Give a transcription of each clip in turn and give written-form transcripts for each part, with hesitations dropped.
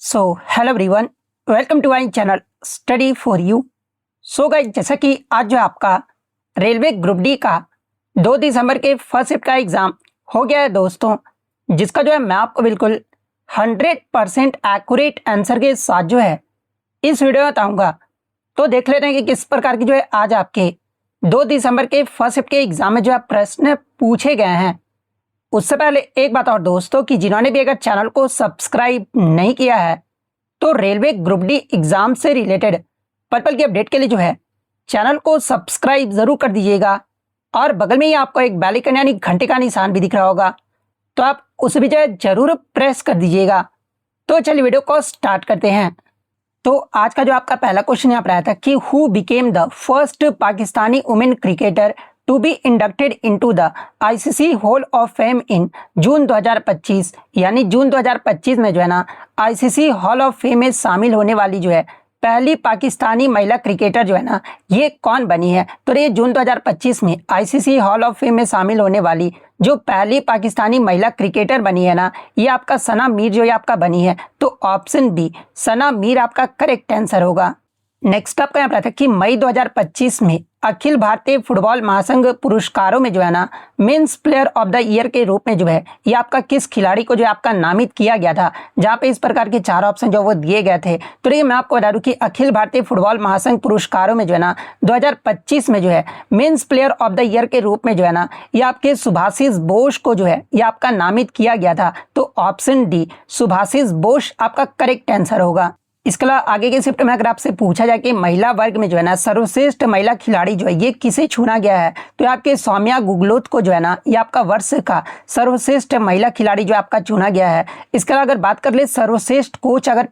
Hello everyone, welcome to my channel study for you. Guys, जैसा कि आज जो आपका रेलवे ग्रुप डी का 2 दिसंबर के फर्स्ट शिफ्ट का एग्ज़ाम हो गया है दोस्तों, जिसका जो है मैं आपको बिल्कुल 100% एक्यूरेट आंसर के साथ जो है इस वीडियो में बताऊँगा। तो देख लेते हैं कि किस प्रकार की जो है आज आपके 2 दिसंबर के फर्स्ट शिफ्ट के एग्ज़ाम में जो है प्रश्न पूछे गए हैं। उससे पहले एक बात और दोस्तों कि जिन्होंने भी अगर चैनल को सब्सक्राइब नहीं किया है तो रेलवे ग्रुप डी एग्जाम से रिलेटेड पर्पल की अपडेट के लिए जो है चैनल को सब्सक्राइब जरूर कर दीजिएगा और बगल में ही आपको एक बेल आइकन यानी घंटे का निशान भी दिख रहा होगा, तो आप उसे भी जो है जरूर प्रेस कर दीजिएगा। तो चलिए वीडियो को स्टार्ट करते हैं। तो आज का जो आपका पहला क्वेश्चन यहाँ पर आया था कि who became the first Pakistani women cricketer to be inducted into the ICC hall of fame in June 2025, यानी जून 2025 में जो है ना आईसीसी हॉल ऑफ फेम में शामिल होने वाली जो है पहली पाकिस्तानी महिला क्रिकेटर जो है ना ये कौन बनी है। तो ये जून 2025 में आईसीसी हॉल ऑफ फेम में शामिल होने वाली जो पहली पाकिस्तानी महिला क्रिकेटर बनी है ना, ये आपका सना मीर जो ये आपका बनी है। तो ऑप्शन बी सना मीर आपका करेक्ट आंसर होगा। नेक्स्ट आपका यहाँ पर आता है कि मई 2025 में अखिल भारतीय फुटबॉल महासंघ पुरस्कारों में जो है ना men's player of the year के रूप में जो है ये आपका किस खिलाड़ी को जो है आपका नामित किया गया था, जहाँ पे इस प्रकार के 4 ऑप्शन जो वो दिए गए थे। तो ये मैं आपको बता दूं कि अखिल भारतीय फुटबॉल महासंघ पुरस्कारों में जो है ना 2025 में जो है men's player of the year के रूप में जो है ना ये आपके सुभाषिष बोस को जो है ये आपका नामित किया गया था। तो ऑप्शन डी सुभाषिष बोस आपका करेक्ट आंसर होगा। इसके अलावा आगे के शिफ्ट में अगर आपसे पूछा जाए कि महिला वर्ग में जो है ना सर्वश्रेष्ठ महिला खिलाड़ी जो है ये किसे चुना गया है, तो आपके सौम्या गुगलोत को जो है ना ये आपका वर्ष का सर्वश्रेष्ठ महिला खिलाड़ी जो आपका चुना गया है। इसके अलावा अगर बात कर ले सर्वश्रेष्ठ कोच अगर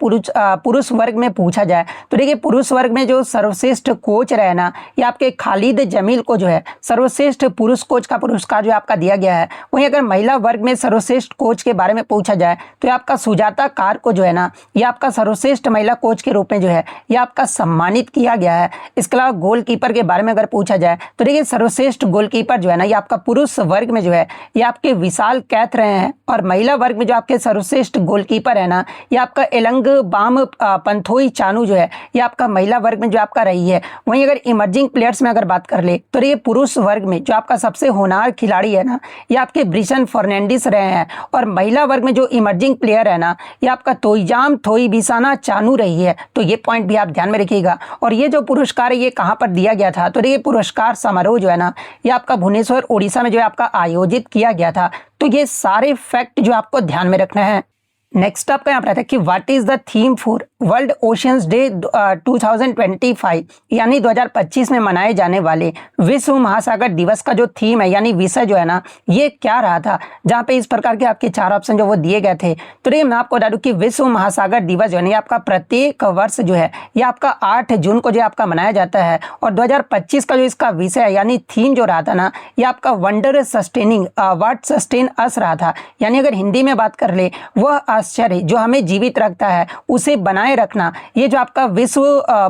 पुरुष वर्ग में पूछा जाए तो देखिए पुरुष वर्ग में जो सर्वश्रेष्ठ कोच रहे ना ये आपके खालिद जमील को जो है सर्वश्रेष्ठ पुरुष कोच का पुरस्कार जो आपका दिया गया है। वहीं अगर महिला वर्ग में सर्वश्रेष्ठ कोच के बारे में पूछा जाए तो आपका सुजाता कार को जो है ना ये आपका सर्वश्रेष्ठ महिला कोच के रूप में जो है ये आपका सम्मानित किया गया है। इसके अलावा गोलकीपर के बारे में अगर पूछा जाए तो देखिए सर्वश्रेष्ठ गोलकीपर जो है ना ये आपका पुरुष वर्ग में जो है ये आपके विशाल कैथ रहे हैं, और महिला वर्ग में जो आपके सर्वश्रेष्ठ गोलकीपर है ना ये आपका एलंग बाम पंथोई चानू जो है ये आपका महिला वर्ग में जो आपका रही है। वहीं अगर इमर्जिंग प्लेयर्स में अगर बात कर ले तो ये पुरुष वर्ग में जो आपका सबसे होनहार खिलाड़ी है ना ये आपके ब्रिशन फर्नांडिस रहे हैं, और महिला वर्ग में जो इमर्जिंग प्लेयर है ना ये आपका तोईजाम थोई बिसाना चानू रही है। तो ये पॉइंट भी आप ध्यान में रखिएगा। और ये जो पुरस्कार है ये कहां पर दिया गया था, तो ये पुरस्कार समारोह जो है ना ये आपका भुवनेश्वर उड़ीसा में जो है आपका आयोजित किया गया था। तो ये सारे फैक्ट जो आपको ध्यान में रखना है। नेक्स्ट आपका यहाँ पर आता है कि what is the theme for world oceans day 2025, यानी 2025 में मनाए जाने वाले विश्व महासागर दिवस का जो थीम है यानी विषय जो है ना ये क्या रहा था, जहाँ पे इस प्रकार के आपके 4 ऑप्शन जो वो दिए गए थे। तो ये मैं आपको बता दूं कि विश्व महासागर दिवस जो है ना आपका प्रत्येक वर्ष जो है ये आपका 8 जून को जो आपका मनाया जाता है, और 2025 का जो इसका विषय है यानी थीम जो रहा था ना ये आपका वंडर सस्टेनिंग व्हाट सस्टेन अस रहा था। यानी अगर हिंदी में बात कर ले वह आश्चर्य जो हमें जीवित रखता है उसे बनाए रखना, ये जो आपका विश्व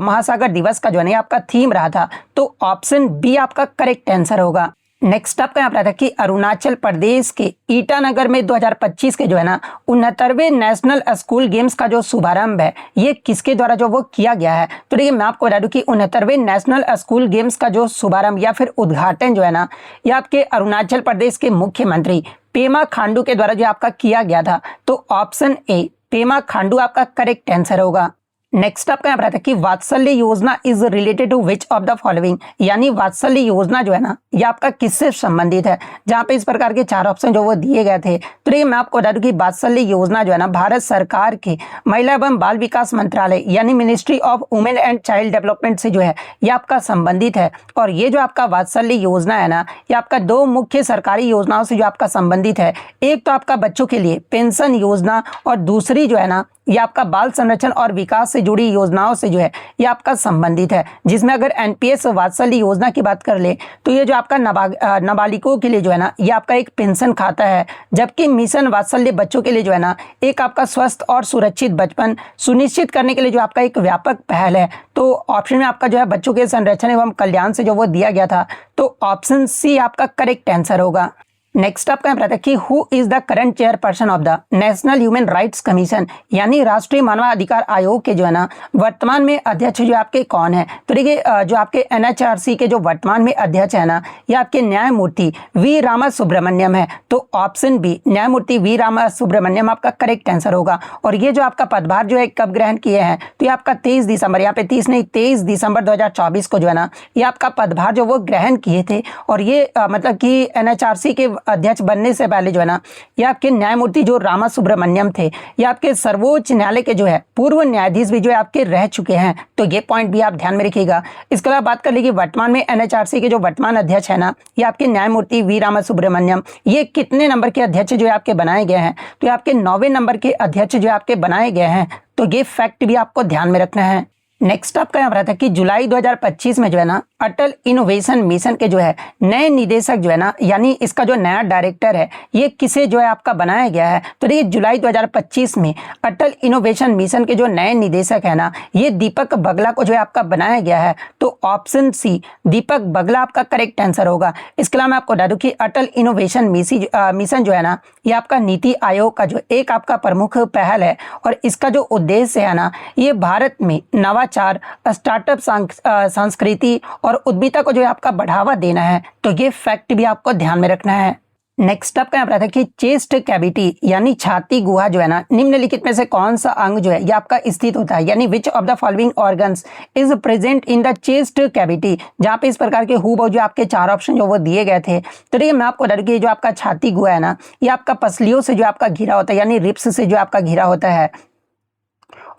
महासागर दिवस का जो है आपका थीम रहा था। तो ऑप्शन बी आपका करेक्ट आंसर होगा। नेक्स्ट आपका यहाँ पर आता है कि अरुणाचल प्रदेश के ईटानगर में 2025 के जो है ना 69वें नेशनल स्कूल गेम्स का जो शुभारंभ है ये किसके द्वारा जो वो किया गया है। तो देखिए मैं आपको बता दूं कि 69वें नेशनल स्कूल गेम्स का जो शुभारंभ या फिर उद्घाटन जो है ना ये आपके अरुणाचल प्रदेश के मुख्यमंत्री पेमा खांडू के द्वारा जो आपका किया गया था। तो ऑप्शन ए पेमा खांडू आपका करेक्ट आंसर होगा। नेक्स्ट आपका यहाँ पर आता है कि Vatsalya Yojana is related to which of the following, यानी वात्सल्य योजना जो है ना ये आपका किससे संबंधित है, जहाँ पे इस प्रकार के 4 ऑप्शन जो वो दिए गए थे। तो ये मैं आपको बता दूं कि वात्सल्य योजना जो है ना भारत सरकार के महिला एवं बाल विकास मंत्रालय यानी ministry of women and child development से जो है ये आपका संबंधित है। और ये जो आपका वात्सल्य योजना है ना ये आपका 2 मुख्य सरकारी योजनाओं से जो आपका संबंधित है। एक तो आपका बच्चों के लिए पेंशन योजना, और दूसरी जो है ना ये आपका बाल संरक्षण और विकास से जुड़ी योजनाओं से जो है ये आपका संबंधित है। जिसमें अगर एनपीएस वात्सल्य योजना की बात कर ले तो ये जो आपका नाबालिगों के लिए जो है ना ये आपका एक पेंशन खाता है, जबकि मिशन वात्सल्य बच्चों के लिए जो है ना एक आपका स्वस्थ और सुरक्षित बचपन सुनिश्चित करने के लिए जो आपका एक व्यापक पहल है। तो ऑप्शन में आपका जो है बच्चों के संरक्षण एवं कल्याण से जो वो दिया गया था। तो ऑप्शन सी आपका करेक्ट आंसर होगा। नेक्स्ट आपका यहाँ था कि who is the current chairperson of the national human rights commission, यानी राष्ट्रीय मानवाधिकार आयोग के जो है ना वर्तमान में अध्यक्ष जो आपके कौन है। तो देखिए जो आपके एनएचआरसी के जो वर्तमान में अध्यक्ष है ना ये आपके न्यायमूर्ति वी रामासुब्रमण्यम है। तो ऑप्शन बी न्यायमूर्ति वी रामासुब्रमण्यम आपका करेक्ट आंसर होगा। और ये जो आपका पदभार जो है कब ग्रहण किए हैं, तो ये आपका 23 दिसंबर, यहाँ पे 30 नहीं 23 दिसंबर 2024 को जो है ना ये आपका पदभार जो वो ग्रहण किए थे। और ये मतलब कि एनएचआरसी के अध्यक्ष बनने से पहले जो है ना ये आपके न्यायमूर्ति जो रामासुब्रमण्यम थे ये आपके सर्वोच्च न्यायालय के जो है पूर्व न्यायाधीश भी जो है आपके रह चुके हैं। तो ये पॉइंट भी आप ध्यान में रखिएगा। इसके अलावा बात कर लीजिए वर्तमान में एनएचआरसी के जो वर्तमान अध्यक्ष है ना ये आपके न्यायमूर्ति वी रामासुब्रमण्यम, ये कितने नंबर के अध्यक्ष जो है आपके बनाए गए हैं, तो ये आपके 9वें नंबर के अध्यक्ष जो है आपके बनाए गए हैं। तो ये फैक्ट भी आपको ध्यान में रखना है। नेक्स्ट आपका यहाँ रहा था कि जुलाई 2025 में जो है ना अटल इनोवेशन मिशन के जो है नए निदेशक जो है ना यानी इसका जो नया डायरेक्टर है ये किसे जो है आपका बनाया गया है। तो देखिए जुलाई 2025 में अटल इनोवेशन मिशन के जो नए निदेशक है ना ये दीपक बगला को जो है आपका बनाया गया है। तो ऑप्शन सी दीपक बगला आपका करेक्ट आंसर होगा। इसके अलावा मैं आपको बता दूं कि अटल इनोवेशन मिशन जो है ना ये आपका नीति आयोग का जो एक आपका प्रमुख पहल है और इसका जो उद्देश्य है ना ये भारत में नवाचार, स्टार्टअप संस्कृति और उद्यमिता को जो है आपका बढ़ावा देना है। तो ये फैक्ट भी आपको ध्यान में रखना है। नेक्स्ट आपका यहाँ पर आता है कि चेस्ट कैविटी यानी छाती गुहा जो है ना निम्नलिखित में से कौन सा अंग जो है ये आपका स्थित होता है, यानी विच of the following organs is present in the chest cavity, जहाँ पे इस प्रकार के हूबहू जो आपके 4 ऑप्शन जो वो दिए गए थे। तो देखिए मैं आपको बता दूं कि जो आपका छाती गुहा है ना ये आपका पसलियों से जो आपका घिरा होता है, यानी रिब्स से जो आपका घिरा होता है।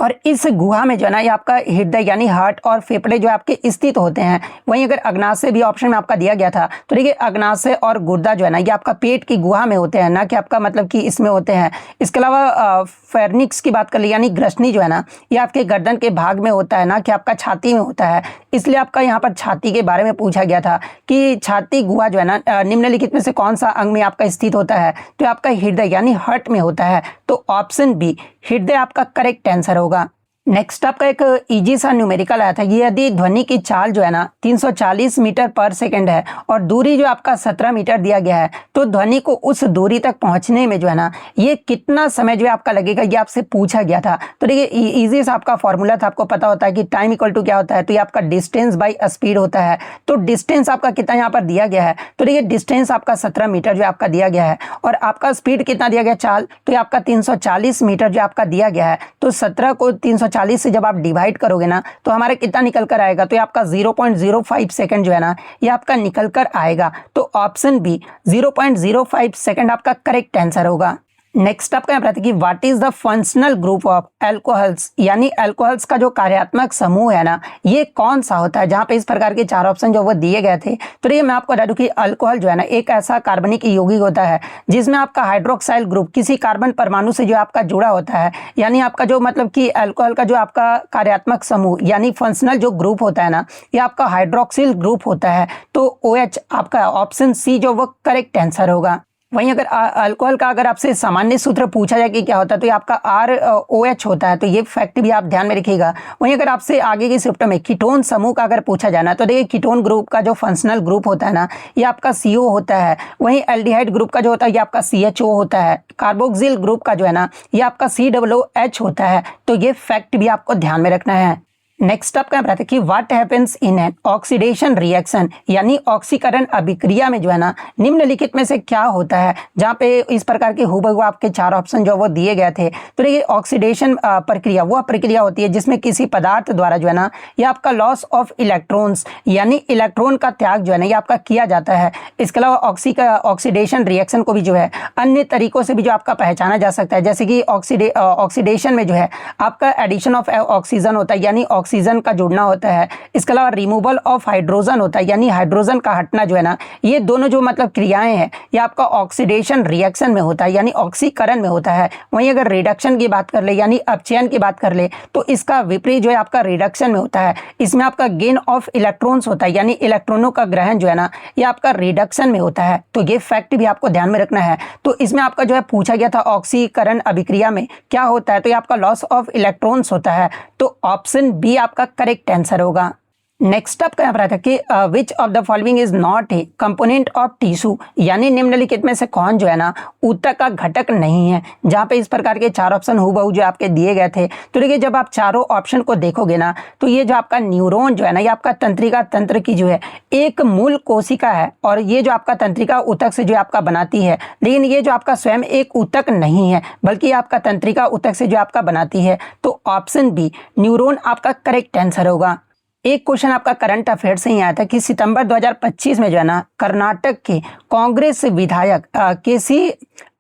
और इस गुहा में जो है ना ये आपका हृदय यानी हार्ट और फेफड़े जो आपके स्थित होते हैं। वहीं अगर अग्नाशय भी ऑप्शन में आपका दिया गया था तो देखिए अग्नाशय और गुर्दा जो है ना ये आपका पेट की गुहा में होते हैं, ना कि आपका मतलब कि इसमें होते हैं। इसके अलावा फेर्निक्स की बात कर ली यानी ग्रसनी जो है ना ये आपके गर्दन के भाग में होता है, ना कि आपका छाती में होता है। इसलिए आपका यहाँ पर छाती के बारे में पूछा गया था कि छाती गुहा जो है ना निम्नलिखित में से कौन सा अंग में आपका स्थित होता है, तो आपका हृदय यानी हार्ट में होता है। तो ऑप्शन बी हृदय आपका करेक्ट आंसर होगा। नेक्स्ट आपका एक इजी सा न्यूमेरिकल आया था कि यदि ध्वनि की चाल जो है ना 340 मीटर पर सेकंड है और दूरी जो आपका 17 मीटर दिया गया है, तो ध्वनि को उस दूरी तक पहुंचने में जो है ना ये कितना समय जो है आपका लगेगा, ये आपसे पूछा गया था। तो देखिए इजी सा आपका फॉर्मूला था, आपको पता होता है कि टाइम इक्वल टू क्या होता है, तो ये आपका डिस्टेंस बाई स्पीड होता है। तो डिस्टेंस आपका कितना यहाँ पर दिया गया है, तो देखिए डिस्टेंस आपका 17 मीटर जो आपका दिया गया है और आपका स्पीड कितना दिया गया चाल, तो ये आपका 340 मीटर जो आपका दिया गया है। तो 17 को 340 से जब आप डिवाइड करोगे ना तो हमारा कितना निकल कर आएगा, तो ये आपका 0.05 सेकंड जो है ना ये आपका निकल कर आएगा। तो ऑप्शन बी 0.05 सेकंड आपका करेक्ट आंसर होगा। नेक्स्ट आपका यहाँ पर कि what is the functional group of alcohols, यानी एल्कोहल्स का जो कार्यात्मक समूह है ना ये कौन सा होता है, जहाँ पे इस प्रकार के 4 ऑप्शन जो वो दिए गए थे। तो ये मैं आपको बता दूं कि अल्कोहल जो है ना एक ऐसा कार्बनिक यौगिक होता है जिसमें आपका हाइड्रोक्साइल ग्रुप किसी कार्बन परमाणु से जो आपका जुड़ा होता है। यानी आपका जो मतलब कि अल्कोहल का जो आपका कार्यात्मक समूह यानी फंक्शनल जो ग्रुप होता है ना ये आपका हाइड्रोक्सिल ग्रुप होता है। तो OH आपका ऑप्शन सी जो वो करेक्ट आंसर होगा। वहीं अगर अल्कोहल का अगर आपसे सामान्य सूत्र पूछा जाए कि क्या होता है, तो ये आपका ROH होता है। तो ये फैक्ट भी आप ध्यान में रखिएगा। वहीं अगर आपसे आगे की शिफ्ट में कीटोन समूह का अगर पूछा जाना तो देखिए कीटोन ग्रुप का जो फंक्शनल ग्रुप होता है ना ये आपका CO होता है। वहीं एल्डिहाइड ग्रुप का जो होता है ये आपका CHO होता है। कार्बोक्सिल ग्रुप का जो है ना ये आपका COOH होता है। तो ये फैक्ट भी आपको ध्यान में रखना है। नेक्स्ट आपका यहाँ पर कि what happens in an oxidation reaction, यानी ऑक्सीकरण अभिक्रिया में जो है ना निम्नलिखित में से क्या होता है, जहाँ पे इस प्रकार के हूबहू आपके 4 ऑप्शन जो वो दिए गए थे। तो देखिए ऑक्सीडेशन प्रक्रिया वह प्रक्रिया होती है जिसमें किसी पदार्थ द्वारा जो है ना ये आपका लॉस ऑफ इलेक्ट्रॉन्स यानी इलेक्ट्रॉन का त्याग जो है ना ये आपका किया जाता है। इसके अलावा ऑक्सीडेशन रिएक्शन को भी जो है अन्य तरीकों से भी जो आपका पहचाना जा सकता है, जैसे कि ऑक्सीडेशन में जो है आपका एडिशन ऑफ ऑक्सीजन होता है यानी ऑक्सीजन का जुड़ना होता है। इसके अलावा रिमूवल ऑफ हाइड्रोजन होता है यानी हाइड्रोजन का हटना जो है ना ये दोनों जो मतलब क्रियाएं हैं ये आपका ऑक्सीडेशन रिएक्शन में होता है यानी ऑक्सीकरण में होता है। वहीं अगर रिडक्शन की बात कर ले यानी अपचयन की बात कर ले तो इसका विपरीत जो है आपका रिडक्शन में होता है। इसमें आपका गेन ऑफ इलेक्ट्रॉन्स होता है यानी इलेक्ट्रॉनों का ग्रहण जो है ना ये आपका रिडक्शन में होता है। तो ये फैक्ट भी आपको ध्यान में रखना है। तो इसमें आपका जो है पूछा गया था ऑक्सीकरण अभिक्रिया में क्या होता है, तो ये आपका लॉस ऑफ इलेक्ट्रॉन्स होता है। तो ऑप्शन बी आपका करेक्ट आंसर होगा। नेक्स्ट अप क्या रहा था कि विच of the following is not a component of tissue, यानी निम्नलिखित में से कौन जो है ना ऊतक का घटक नहीं है। जहाँ पे इस प्रकार के चार ऑप्शन हूबहू जो आपके दिए गए थे। तो देखिए जब आप चारों ऑप्शन को देखोगे ना तो ये जो आपका न्यूरॉन जो है ना ये आपका तंत्रिका तंत्र की जो है एक मूल कोशिका है, और ये जो आपका तंत्रिका ऊतक से जो आपका बनाती है, लेकिन ये जो आपका स्वयं एक ऊतक नहीं है बल्कि आपका तंत्रिका ऊतक से जो आपका बनाती है। तो ऑप्शन बी न्यूरॉन आपका करेक्ट आंसर होगा। एक क्वेश्चन आपका करंट अफेयर से ही आया था कि सितंबर 2025 में जो है ना कर्नाटक के कांग्रेस विधायक केसी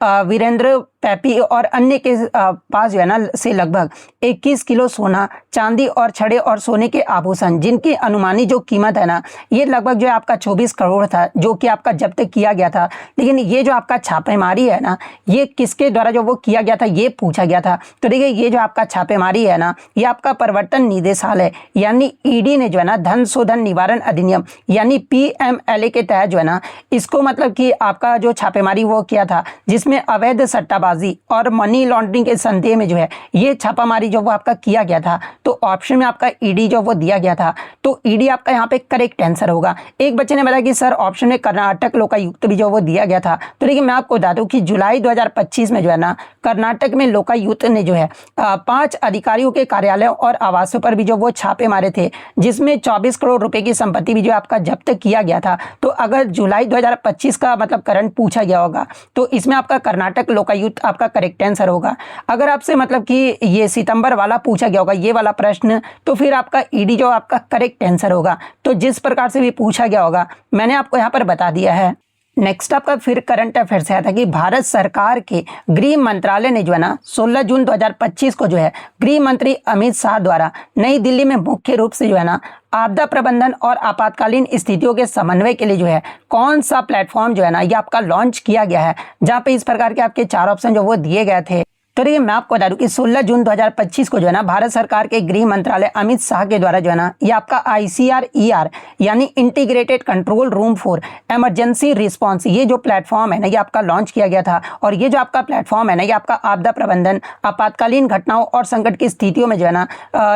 वीरेंद्र पैपी और अन्य के पास जो है ना से लगभग 21 किलो सोना, चांदी और छड़े और सोने के आभूषण जिनकी अनुमानित जो कीमत है ना ये लगभग जो है आपका 24 करोड़ था, जो कि आपका जब्त किया गया था। लेकिन ये जो आपका छापेमारी है ना ये किसके द्वारा जो वो किया गया था ये पूछा गया था। तो देखिए ये जो आपका छापेमारी है ना ये आपका प्रवर्तन निदेशालय यानी ईडी ने जो है ना धन शोधन निवारण अधिनियम यानी PMLA के तहत जो है ना इसको मतलब कि आपका जो छापेमारी वो किया था, जिसमें अवैध सट्टाबाजी और मनी लॉन्ड्रिंग के संदेह में जो है ये छापामारी जो वो आपका किया गया था। तो ऑप्शन में आपका ईडी जो वो दिया गया था, तो ईडी आपका यहाँ पे करेक्ट आंसर होगा। एक बच्चे ने बताया कि सर ऑप्शन में कर्नाटक लोकायुक्त भी जो वो दिया गया था। तो देखिए मैं आपको बता दूं कि जुलाई 2025 में जो है ना कर्नाटक में लोकायुक्त ने जो है 5 अधिकारियों के कार्यालयों और आवासों पर भी जो वो छापे मारे थे, जिसमें 24 करोड़ रुपए की संपत्ति भी जो आपका जब्त किया गया था। तो अगर जुलाई 2025 का मतलब करंट पूछा गया होगा तो इसमें आपका कर्नाटक लोकायुक्त आपका करेक्ट आंसर होगा। अगर आपसे मतलब कि ये सितंबर वाला पूछा गया होगा ये वाला प्रश्न, तो फिर आपका ईडी जो आपका करेक्ट आंसर होगा। तो जिस प्रकार से भी पूछा गया होगा मैंने आपको यहाँ पर बता दिया है। नेक्स्ट आपका फिर करंट अफेयर से आया था कि भारत सरकार के गृह मंत्रालय ने जो है ना 16 जून 2025 को जो है गृह मंत्री अमित शाह द्वारा नई दिल्ली में मुख्य रूप से जो है ना आपदा प्रबंधन और आपातकालीन स्थितियों के समन्वय के लिए जो है कौन सा प्लेटफॉर्म जो है ना ये आपका लॉन्च किया गया है, जहाँ पे इस प्रकार के आपके 4 ऑप्शन जो वो दिए गए थे। तो देखिए मैं आपको बता दूं कि 16 जून 2025 को जो है ना भारत सरकार के गृह मंत्रालय अमित शाह के द्वारा जो है ना ये आपका ICRER यानी integrated control room for emergency response ये जो प्लेटफॉर्म है ना ये आपका लॉन्च किया गया था। और ये जो आपका प्लेटफॉर्म है ना ये आपका आपदा प्रबंधन, आपातकालीन घटनाओं और संकट की स्थितियों में जो है ना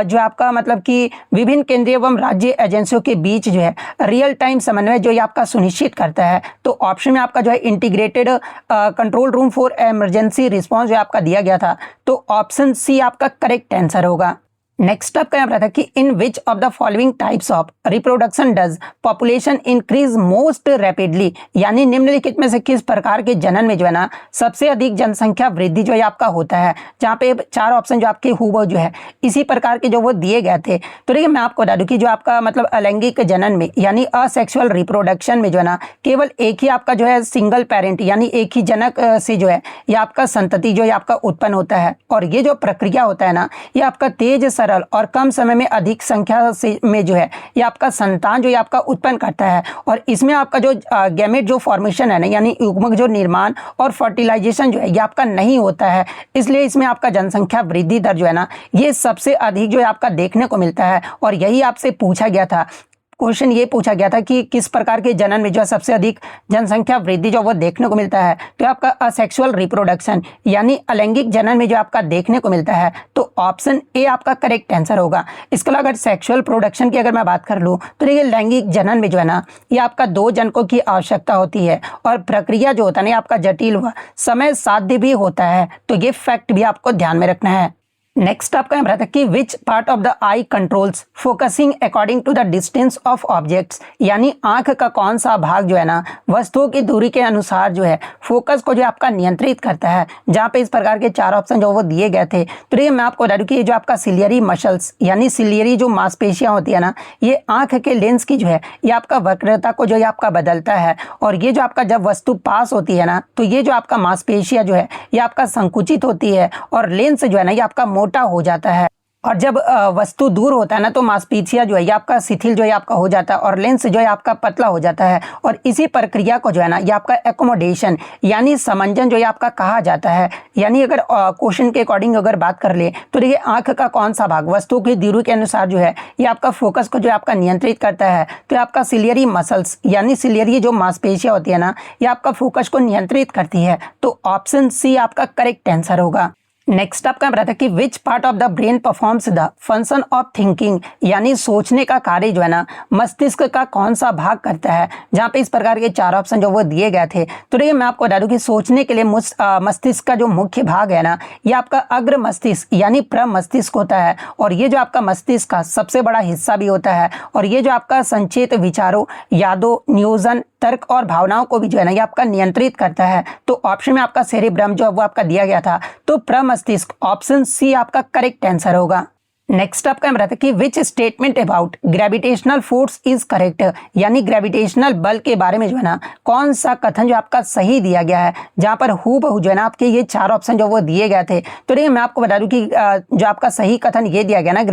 जो आपका मतलब कि विभिन्न केंद्रीय एवं राज्य एजेंसियों के बीच जो है रियल टाइम समन्वय जो ये आपका सुनिश्चित करता है। तो ऑप्शन में आपका जो है integrated control room for emergency response जो आपका दिया गया था। तो ऑप्शन सी आपका करेक्ट आंसर होगा। नेक्स्ट अप क्या रहा था कि in which of the following types of reproduction does population increase most rapidly, यानी निम्नलिखित में से किस प्रकार के जनन में जो है ना सबसे अधिक जनसंख्या वृद्धि जो है आपका होता है। जहाँ पे 4 ऑप्शन जो आपके हूबहू जो है इसी प्रकार के जो वो दिए गए थे। तो देखिए मैं आपको बता दूं कि जो आपका मतलब अलैंगिक जनन में यानी असेक्सुअल रिप्रोडक्शन में जो है ना केवल एक ही आपका जो है सिंगल पेरेंट यानी एक ही जनक से जो है ये आपका संतति जो है आपका उत्पन्न होता है। और ये जो प्रक्रिया होता है ना ये आपका तेज और कम समय में अधिक संख्या से में जो है ये आपका संतान जो है आपका उत्पन्न करता है। और इसमें आपका जो गैमेट जो फॉर्मेशन है ना यानी युग्मक जो निर्माण और फर्टिलाइजेशन जो है ये आपका नहीं होता है। इसलिए इसमें आपका जनसंख्या वृद्धि दर जो है ना ये सबसे अधिक जो है आपका देखने को मिलता है। और यही आपसे पूछा गया था, क्वेश्चन ये पूछा गया था कि किस प्रकार के जनन में जो सबसे अधिक जनसंख्या वृद्धि जो वो देखने को मिलता है। तो आपका असेक्सुअल रिप्रोडक्शन यानी अलैंगिक जनन में जो आपका देखने को मिलता है। तो ऑप्शन ए आपका करेक्ट आंसर होगा। इसके अलावा अगर सेक्सुअल प्रोडक्शन की अगर मैं बात कर लूँ तो देखिए लैंगिक जनन में जो है ना ये आपका 2 जनकों की आवश्यकता होती है और प्रक्रिया जो होता है ना आपका जटिल हुआ समय साध्य भी होता है। तो ये फैक्ट भी आपको ध्यान में रखना है। नेक्स्ट आपका यहाँ था कि which part of the eye controls focusing according to the distance of objects, यानी आंख का कौन सा भाग जो है ना वस्तुओं की दूरी के अनुसार जो है फोकस को जो आपका नियंत्रित करता है। जहाँ पे इस प्रकार के 4 ऑप्शन जो वो दिए गए थे। तो ये मैं आपको बता दूं कि ये जो आपका सिलियरी मसल्स यानी सिलियरी जो मांसपेशियां होती है ना ये आंख के लेंस की जो है ये आपका वक्रता को जो है आपका बदलता है। और ये जो आपका जब वस्तु पास होती है ना तो ये जो आपका मांसपेशियां जो है ये आपका संकुचित होती है और लेंस जो है ना ये आपका मोटा हो जाता है। और जब वस्तु दूर होता है ना तो मांसपेशियां जो है ये आपका शिथिल जो है आपका हो जाता है और लेंस जो है आपका पतला हो जाता है। और इसी प्रक्रिया को जो है ना ये आपका एकोमोडेशन यानी समंजन जो है आपका कहा जाता है। यानी अगर क्वेश्चन के अकॉर्डिंग अगर बात कर ले तो देखिए आंख का कौन सा भाग वस्तु की दूरी के अनुसार जो है ये आपका फोकस को जो है आपका नियंत्रित करता है। तो आपका सिलियरी मसल्स यानी सिलियरी जो मांसपेशियां होती है ना ये आपका फोकस को नियंत्रित करती है। तो ऑप्शन सी आपका करेक्ट आंसर होगा। नेक्स्ट आपका बता था कि which part of the brain performs the function of thinking, यानी सोचने का कार्य जो है ना मस्तिष्क का कौन सा भाग करता है। जहाँ पे इस प्रकार के चार ऑप्शन जो वो दिए गए थे। तो देखिए मैं आपको बता दूं कि सोचने के लिए मस्तिष्क का जो मुख्य भाग है ना ये आपका अग्र मस्तिष्क यानी प्रमस्तिष्क होता है, और ये जो आपका मस्तिष्क का सबसे बड़ा हिस्सा भी होता है, और ये जो आपका संचेत विचारों, यादों, नियोजन, तर्क और भावनाओं को भी जो है ना ये आपका नियंत्रित करता है। तो ऑप्शन में आपका सेरेब्रम जो है वो आपका दिया गया था, तो प्रमस्तिष्क ऑप्शन सी आपका करेक्ट आंसर होगा। नेक्स्ट आपका हम रहता है कि which statement about gravitational force is correct, यानी ग्रेविटेशनल बल के बारे में जो है ना कौन सा कथन जो आपका सही दिया गया है। जहां पर हूबहू जो है ना आपके ये चार ऑप्शन जो वो दिए गए थे। तो देखिए मैं आपको बता दूं कि जो आपका सही कथन ये दिया गया ना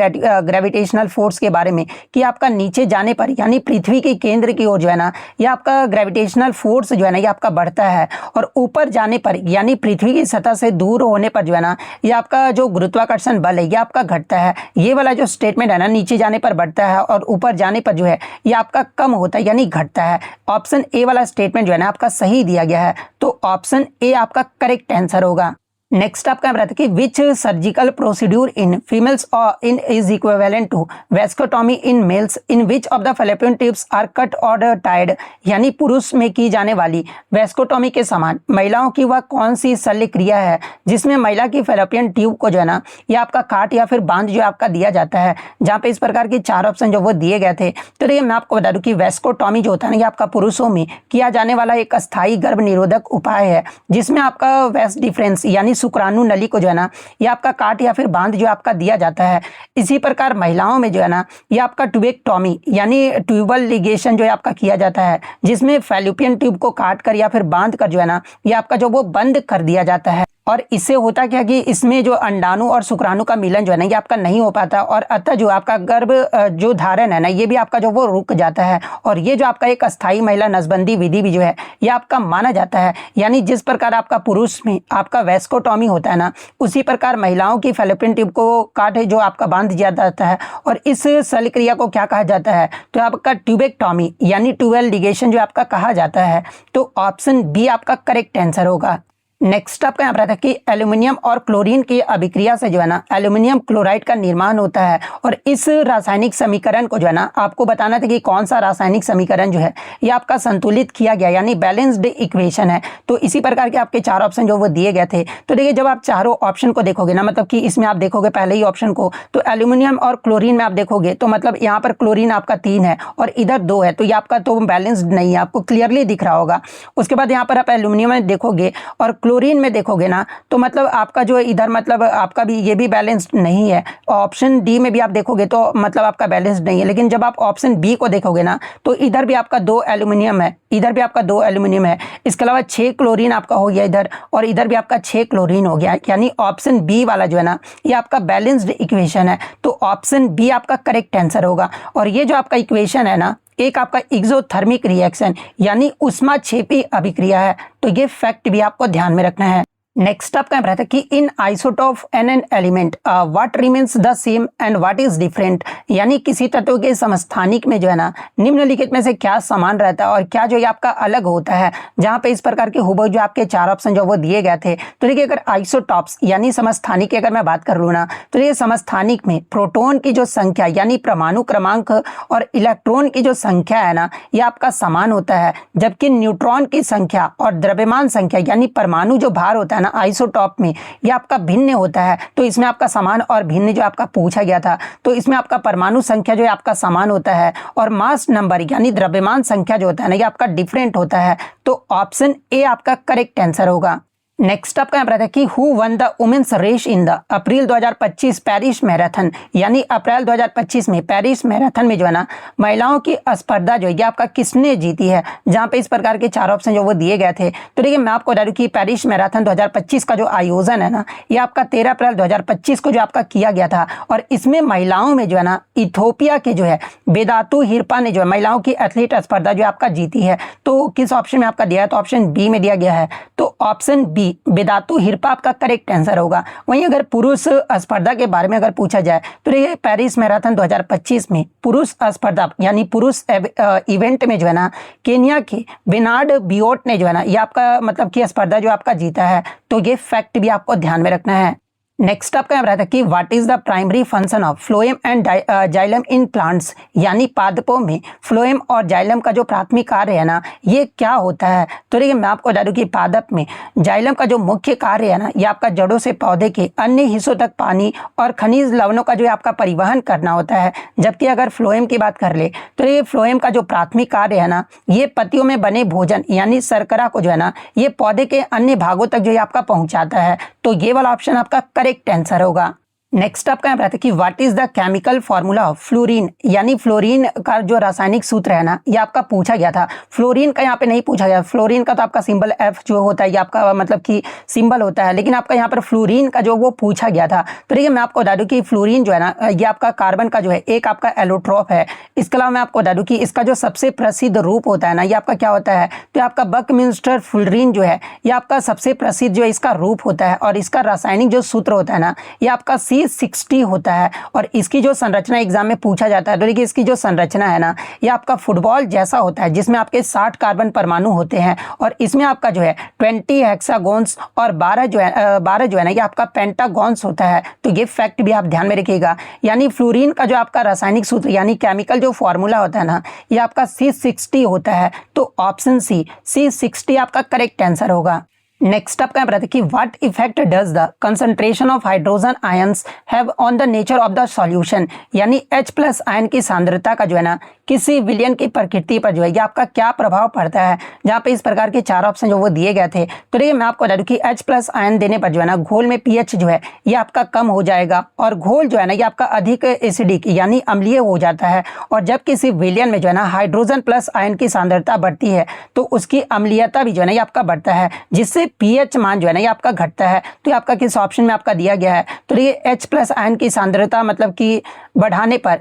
ग्रेविटेशनल फोर्स के बारे में कि आपका नीचे जाने पर यानी पृथ्वी के केंद्र की ओर जो है ना ये आपका ग्रेविटेशनल फोर्स जो है ना ये आपका बढ़ता है, और ऊपर जाने पर यानी पृथ्वी की सतह से दूर होने पर जो है ना ये आपका जो गुरुत्वाकर्षण बल है ये आपका घटता है। ये वाला जो स्टेटमेंट है ना नीचे जाने पर बढ़ता है और ऊपर जाने पर जो है ये आपका कम होता है यानी घटता है। ऑप्शन ए वाला स्टेटमेंट जो है ना आपका सही दिया गया है, तो ऑप्शन ए आपका करेक्ट आंसर होगा। नेक्स्ट आपका रहता है कि which surgical procedure in females और in is equivalent to vasectomy in males in which of the fallopian tubes are cut और टाइड, यानी पुरुष में की जाने वाली वेस्कोटॉमी के समान महिलाओं की वह कौन सी शल्य क्रिया है जिसमें महिला की फैलोपियन ट्यूब को जो है ना ये आपका काट या फिर बांध जो आपका दिया जाता है। जहाँ पे इस प्रकार के चार ऑप्शन जो वो दिए गए थे। तो देखिए मैं आपको बता दूं कि वेस्कोटॉमी जो होता है ना ये आपका पुरुषों में किया जाने वाला एक अस्थायी गर्भ निरोधक उपाय है, जिसमें आपका वेस्ट डिफरेंस यानी शुक्राणु नली को जो है ना ये आपका काट या फिर बांध जो आपका दिया जाता है। इसी प्रकार महिलाओं में जो है ना ये आपका ट्यूबेक्टॉमी यानी ट्यूबल लिगेशन जो है आपका किया जाता है, जिसमें फैलोपियन ट्यूब को काट कर या फिर बांध कर जो है ना ये आपका जो वो बंद कर दिया जाता है। और इससे होता क्या कि इसमें जो अंडाणु और शुक्राणु का मिलन जो है ना ये आपका नहीं हो पाता, और अतः जो आपका गर्भ जो धारण है ना ये भी आपका जो वो रुक जाता है। और ये जो आपका एक अस्थाई महिला नसबंदी विधि भी जो है ये आपका माना जाता है। यानी जिस प्रकार आपका पुरुष में आपका वेस्कोटॉमी होता है ना उसी प्रकार महिलाओं की फैलोपियन ट्यूब को काट जो आपका बांध दिया जाता है, और इस शल्य क्रिया को क्या कहा जाता है, तो आपका ट्यूबेक्टॉमी यानी ट्यूबल लिगेशन जो आपका कहा जाता है। तो ऑप्शन बी आपका करेक्ट आंसर होगा। नेक्स्ट आपका यहाँ पर आता है कि एल्यूमिनियम और क्लोरीन की अभिक्रिया से जो है ना एल्यूमिनियम क्लोराइड का निर्माण होता है, और इस रासायनिक समीकरण को जो है ना आपको बताना था कि कौन सा रासायनिक समीकरण जो है ये आपका संतुलित किया गया यानी बैलेंस्ड इक्वेशन है। तो इसी प्रकार के आपके चार ऑप्शन जो वो दिए गए थे। तो देखिए जब आप चारों ऑप्शन को देखोगे ना, मतलब कि इसमें आप देखोगे पहले ही ऑप्शन को, तो एल्यूमिनियम और क्लोरीन में आप देखोगे तो मतलब यहाँ पर क्लोरीन आपका 3 है और इधर 2 है, तो ये आपका तो बैलेंस्ड नहीं है, आपको क्लियरली दिख रहा होगा। उसके बाद यहाँ पर आप एल्यूमिनियम में देखोगे और क्लोरीन में देखोगे ना तो मतलब आपका जो इधर मतलब आपका भी ये भी बैलेंस्ड नहीं है। ऑप्शन डी में भी आप देखोगे तो मतलब आपका बैलेंस्ड नहीं है। लेकिन जब आप ऑप्शन बी को देखोगे ना तो इधर भी आपका 2 एल्यूमिनियम है, इधर भी आपका 2 एल्यूमिनियम है, इसके अलावा 6 क्लोरीन आपका हो गया इधर, और इधर भी आपका 6 क्लोरीन हो गया। यानी ऑप्शन बी वाला जो है ना ये आपका बैलेंस्ड इक्वेशन है, तो ऑप्शन बी आपका करेक्ट आंसर होगा। और ये जो आपका इक्वेशन है ना एक आपका एक्सोथर्मिक रिएक्शन यानी उष्माक्षेपी अभिक्रिया है, तो ये फैक्ट भी आपको ध्यान में रखना है। नेक्स्ट आपका रहता है कि in isotope an an element what remains the same and what is different, यानी किसी तत्व के समस्थानिक में जो है ना निम्नलिखित में से क्या समान रहता है और क्या जो ये आपका अलग होता है। जहां पे इस प्रकार के हुबहू जो आपके चार ऑप्शन जो वो दिए गए थे। तो देखिए अगर आइसोटॉप्स यानी समस्थानिक की अगर मैं बात कर लूँ ना तो ये समस्थानिक में प्रोटॉन की जो संख्या यानी परमाणु क्रमांक और इलेक्ट्रॉन की जो संख्या है ना ये आपका समान होता है, जबकि न्यूट्रॉन की संख्या और द्रव्यमान संख्या यानी परमाणु जो भार होता है आइसोटॉप में ये आपका भिन्न होता है। तो इसमें आपका समान और भिन्न जो आपका पूछा गया था, तो इसमें आपका परमाणु संख्या जो है आपका समान होता है और मास नंबर यानी द्रव्यमान संख्या जो होता है ना ये आपका डिफरेंट होता है। तो ऑप्शन ए आपका करेक्ट आंसर होगा। नेक्स्ट आपका यहाँ पर है कि who won the women's race in the April 2025 Paris marathon, यानी अप्रैल 2025 में पेरिस मैराथन में जो है ना महिलाओं की स्पर्धा जो है ये आपका किसने जीती है। जहाँ पे इस प्रकार के चार ऑप्शन जो वो दिए गए थे। तो देखिए मैं आपको बता दूं कि पेरिस मैराथन 2025 का जो आयोजन है ना ये आपका 13 अप्रैल 2025 को जो आपका किया गया था, और इसमें महिलाओं में जो है ना इथोपिया के जो है बेदातू हिरपा ने जो है महिलाओं की एथलीट स्पर्धा जो आपका जीती है। तो किस ऑप्शन में आपका दिया है, तो ऑप्शन बी में दिया गया है, तो ऑप्शन बी बेदातू हिरपा आपका करेक्ट आंसर होगा। वहीं अगर पुरुष स्पर्धा के बारे में अगर पूछा जाए तो ये पेरिस मैराथन 2025 में पुरुष स्पर्धा यानी पुरुष इवेंट में जो है ना केन्या के बेनार्ड बियोट ने जो है ना ये आपका मतलब कि स्पर्धा जो आपका जीता है। तो ये फैक्ट भी आपको ध्यान में रखना है। नेक्स्ट आपका यहाँ रहता है कि what is the primary function of phloem and xylem in plants, यानी पादपों में फ्लोएम और जाइलम का जो प्राथमिक कार्य है ना ये क्या होता है। तो देखिए मैं आपको बता दूं कि पादप में जाइलम का जो मुख्य कार्य है ना ये आपका जड़ों से पौधे के अन्य हिस्सों तक पानी और खनिज लवणों का जो है आपका परिवहन करना होता है। जबकि अगर फ्लोएम की बात कर ले तो ये फ्लोएम का जो प्राथमिक कार्य है ना ये पत्तियों में बने भोजन यानी शर्करा को जो है ना ये पौधे के अन्य भागों तक जो है आपका पहुंचाता है। तो ये वाला ऑप्शन आपका करेक्ट आंसर होगा। नेक्स्ट आपका यहाँ रहता है कि what is the chemical formula of fluorine, यानी फ्लोरीन का जो रासायनिक सूत्र है ना ये आपका पूछा गया था। फ्लोरीन का यहाँ पे नहीं पूछा गया, फ्लोरीन का तो आपका सिंबल एफ जो होता है ये आपका मतलब कि सिंबल होता है, लेकिन आपका यहाँ पर फ्लोरीन का जो वो पूछा गया था। तो देखिए मैं आपको बता दूं कि फ्लोरीन जो है ना ये आपका कार्बन का जो है एक आपका एलोट्रॉप है। इसके अलावा मैं आपको बता दूं कि इसका जो सबसे प्रसिद्ध रूप होता है ना ये आपका क्या होता है, तो आपका बकमिंस्टर फ्लोरीन जो है ये आपका सबसे प्रसिद्ध जो इसका रूप होता है और इसका रासायनिक जो सूत्र होता है ना ये आपका C60 होता है। और इसकी जो संरचना एग्जाम में पूछा जाता है तो देखिए इसकी जो संरचना है ना ये आपका फुटबॉल जैसा होता है जिसमें आपके 60 कार्बन परमाणु होते हैं और इसमें आपका जो है 20 हेक्सागोन्स और 12 जो है ना ये आपका पेंटागोन्स होता है। तो ये फैक्ट भी आप ध्यान में रखिएगा। यानी फ्लोरीन का जो आपका रासायनिक सूत्र यानी केमिकल जो फॉर्मूला होता है ना ये आपका C60 होता है। तो ऑप्शन सी C60 आपका करेक्ट आंसर होगा। नेक्स्ट आपका बताते हैं कि what effect does the concentration of hydrogen ions have on the nature of the solution, यानी H+ आयन की सांद्रता का जो है ना किसी विलयन की प्रकृति पर जो है ये आपका क्या प्रभाव पड़ता है। जहाँ पे इस प्रकार के 4 ऑप्शन जो वो दिए गए थे। तो देखिए मैं आपको बता दूं कि H+ आयन देने पर जो है ना घोल में pH जो है ये आपका कम हो जाएगा और घोल जो है ना ये आपका अधिक एसिडिक यानी अम्लीय हो जाता है। और जब किसी विलयन में जो है ना हाइड्रोजन प्लस आयन की सांद्रता बढ़ती है तो उसकी अम्लीयता भी जो है ना ये आपका बढ़ता है, जिससे pH मान जो है ना ये आपका घटता है। तो ये आपका किस ऑप्शन में आपका दिया गया है, तो ये H+ आयन की सांद्रता मतलब कि बढ़ाने पर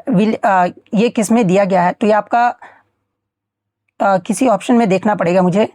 ये किस में दिया गया है, तो ये आपका किसी ऑप्शन में देखना पड़ेगा मुझे,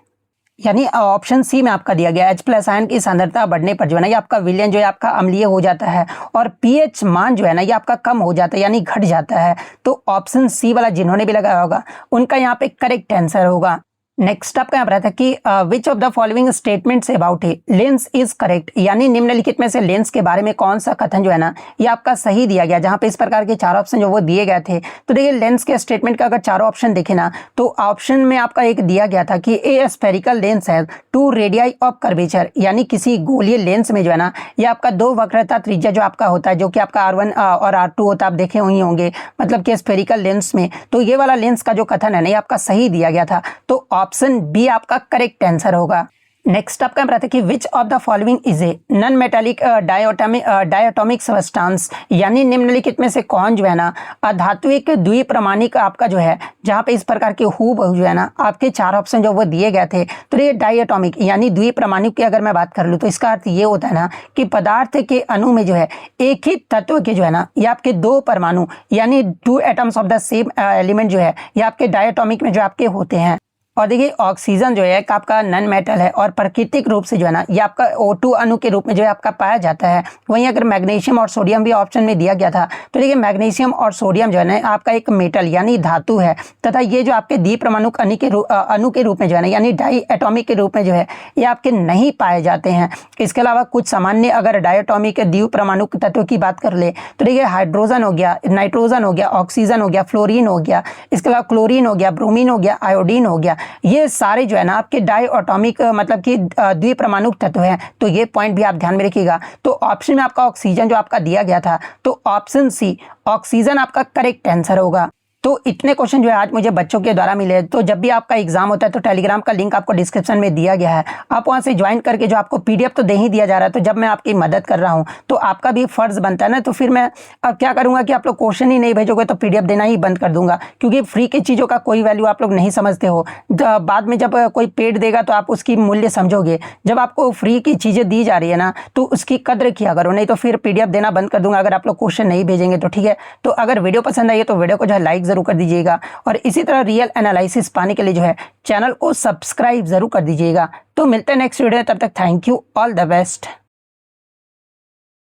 यानी ऑप्शन सी में आपका दिया गया H+ आयन की सांद्रता बढ़ने पर जो है ना ये आपका विलयन जो है आपका अम्लीय हो जाता है और pH मान जो है ना ये आपका कम हो जाता है यानी घट जाता है। तो ऑप्शन सी वाला जिन्होंने भी लगाया होगा उनका यहाँ पे करेक्ट आंसर होगा। नेक्स्ट आपका यहाँ पर रहता है कि विच of the following statements about a lens is correct, यानी निम्नलिखित में से लेंस के बारे में कौन सा कथन जो है ना ये आपका सही दिया गया। जहाँ पे इस प्रकार के 4 ऑप्शन जो वो दिए गए थे। तो देखिए लेंस के स्टेटमेंट का अगर 4 ऑप्शन देखे ना तो ऑप्शन में आपका एक दिया गया था कि ए स्फेरिकल लेंस है 2 रेडियाई ऑफ कर्वेचर, यानी किसी गोलीय लेंस में जो है ना ये आपका 2 वक्रता त्रिज्या जो आपका होता है जो कि आपका R1 और R2 होता है, आप देखे हुए होंगे मतलब कि स्फेरिकल लेंस में। तो ये वाला लेंस का जो कथन है ना ये आपका सही दिया गया था। तो ऑप्शन बी आपका करेक्ट आंसर होगा। नेक्स्ट आपका बताते हैं कि विच of the following is a non metallic diatomic substance, यानी निम्नलिखित में से कौन जो है ना अधात्विक द्विप्रमाणिक आपका जो है, जहाँ पे इस प्रकार के हूबहू जो है ना आपके 4 ऑप्शन जो वो दिए गए थे। तो ये डायटोमिक यानी द्विप्रमाणिक की अगर मैं बात कर लूँ तो इसका अर्थ ये होता है ना कि पदार्थ के अणु में जो है एक ही तत्व के जो है ना ये आपके 2 परमाणु यानी 2 atoms of the same element जो है ये आपके डायटोमिक में जो आपके होते हैं। और देखिए ऑक्सीजन जो है एक आपका नॉन मेटल है और प्राकृतिक रूप से जो है ना ये आपका O2 अणु के रूप में जो है आपका पाया जाता है। वहीं अगर मैग्नीशियम और सोडियम भी ऑप्शन में दिया गया था तो देखिए मैग्नीशियम और सोडियम जो है ना आपका एक मेटल यानी धातु है तथा ये जो आपके द्विप्रमाणुक अणु के रूप में जो है ना यानी डाई एटॉमिक के रूप में जो है ये आपके नहीं पाए जाते हैं। इसके अलावा कुछ सामान्य अगर डायटोमिक द्विप्रमाणुक तत्व की बात कर ले तो देखिए हाइड्रोजन हो गया, नाइट्रोजन हो गया, ऑक्सीजन हो गया, फ्लोरीन हो गया, इसके अलावा क्लोरीन हो गया, ब्रोमीन हो गया, आयोडीन हो गया, ये सारे जो है ना आपके डायटोमिक मतलब कि द्विप्रमाणुक तत्व हैं। तो ये पॉइंट भी आप ध्यान में रखिएगा। तो ऑप्शन में आपका ऑक्सीजन जो आपका दिया गया था तो ऑप्शन सी ऑक्सीजन आपका करेक्ट आंसर होगा। तो इतने क्वेश्चन जो है आज मुझे बच्चों के द्वारा मिले। तो जब भी आपका एग्जाम होता है तो टेलीग्राम का लिंक आपको डिस्क्रिप्शन में दिया गया है, आप वहां से ज्वाइन करके जो आपको PDF तो दे ही दिया जा रहा है। तो जब मैं आपकी मदद कर रहा हूं तो आपका भी फर्ज बनता है ना, तो फिर मैं अब क्या करूंगा कि आप लोग क्वेश्चन ही नहीं भेजोगे तो PDF देना ही बंद कर दूंगा, क्योंकि फ्री की चीज़ों का कोई वैल्यू आप लोग नहीं समझते हो। बाद में जब कोई पेड देगा तो आप उसकी मूल्य समझोगे। जब आपको फ्री की चीज़ें दी जा रही है ना तो उसकी कद्र किया करो, नहीं तो फिर PDF देना बंद कर दूंगा अगर आप लोग क्वेश्चन नहीं भेजेंगे तो। ठीक है, तो अगर वीडियो पसंद आई है तो वीडियो को जो है लाइक जरूर कर दीजिएगा और इसी तरह रियल एनालिसिस पाने के लिए जो है चैनल को सब्सक्राइब जरूर कर दीजिएगा। तो मिलते हैं नेक्स्ट वीडियो में, तब तक thank you, all the best.